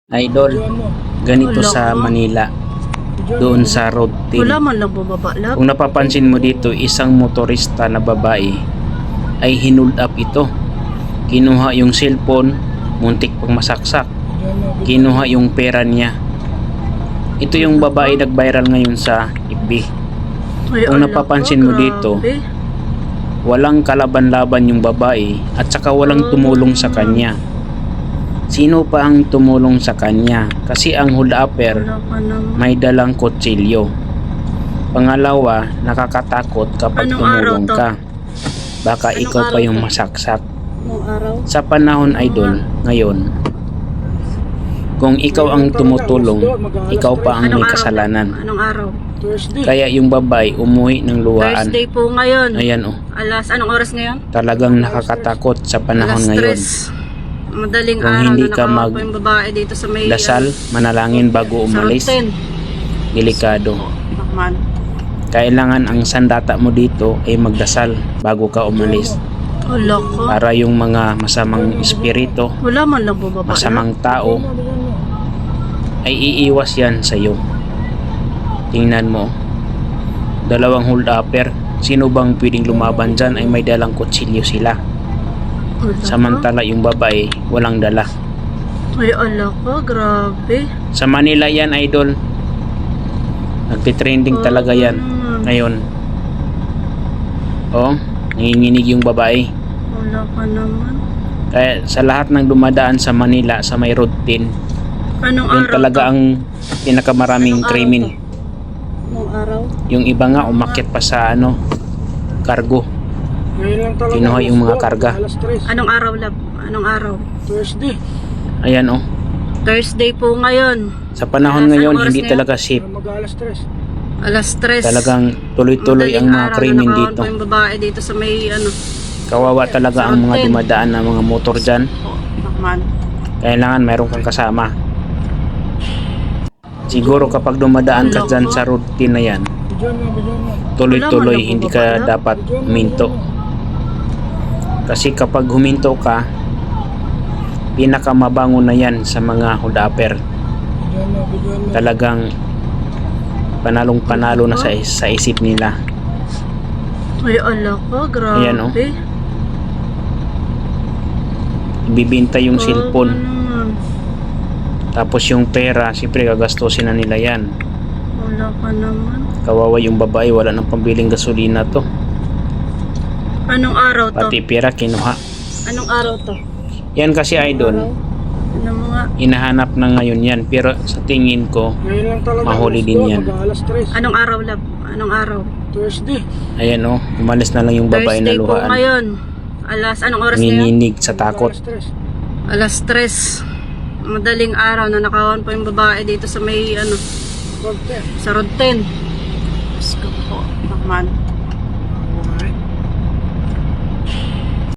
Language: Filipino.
Idol, ganito sa Manila, doon sa Road 10. Wala man lang bumaba lang. Kung napapansin mo dito, isang motorista na babae ay hinold up ito. Kinuha yung cellphone, muntik pang masaksak. Kinuha yung pera niya. Ito yung babae nag-viral ngayon sa FB. Kung napapansin mo dito, walang kalaban-laban yung babae at saka walang tumulong sa kanya. Sino pa ang tumulong sa kanya? Kasi ang hold upper may dalang kutsilyo. Pangalawa, nakakatakot kapag tumulong ka. Baka ikaw pa yung masaksak. Sa panahon, idol, ngayon, kung ikaw ang tumutulong, ikaw pa ang may kasalanan. Anong araw? Kaya yung babae umuwi ng luhaan. Thursday po ngayon. Ayan oh. Anong oras ngayon? Talagang nakakatakot sa panahon ngayon. Madaling Kung araw hindi na ka nakawa po yung babae dito sa may dasal, manalangin bago umalis, delikado. Kailangan ang sandata mo dito ay magdasal bago ka umalis. Wala ko. Para yung mga masamang espiritu, Wala man lang bumaba. masamang tao, ay iiwas yan sa iyo. Tingnan mo, dalawang hold upper, sino bang pwedeng lumaban dyan ay may dalang kutsilyo sila. Samantala yung babae walang dala. Ay ala ko, grabe. Sa Manila yan, idol. Nagtitrending talaga yan ngayon. Oh, nanginginig yung babae. Wala ka naman. Kaya sa lahat ng dumadaan sa Manila sa may Road 10, Anong yun araw talaga ang pinakamaraming krimen. Anong araw? Yung iba nga umakyat pa sa cargo. Kinuha yung mga karga. Anong araw lab? Anong araw? Thursday. Ayan oh. Thursday po ngayon. Sa panahon ngayon hindi talaga safe. Mag-alas 3. Alas 3. Talagang tuloy-tuloy ang mga krimen dito. Yung babae dito sa may Kawawa talaga ang mga dumadaan na mga motor dyan. Kailangan mayroon kang kasama. Siguro kapag dumadaan ka dyan sa Road 10 na yan, tuloy-tuloy hindi ka dapat huminto. Kasi kapag huminto ka, pinakamabango na yan sa mga hold upper. Talagang panalong-panalo na sa isip nila. Ay ala ko, grabe. Ayan oh. Ibibinta yung cellphone. Tapos yung pera, siyempre gagastusin na nila yan. Wala ka naman. Kawawa yung babae, wala nang pambiling gasolina to. Anong araw to? Pati pera kinuha. Anong araw to? Yan kasi idol, Ano mga? hinahanap na ngayon yan. Pero sa tingin ko, mahuli din yan. Mag-alas 3. Anong araw lab? Anong araw? Thursday. Ayan oh, umalis na lang yung babae na Thursday po luhaan. ngayon. Anong oras ngayon? Nanginginig sa takot. Alas 3. Alas 3. Madaling araw na nakawan po yung babae dito sa may Road 10. sa Road 10. Diyos ko po. Naman.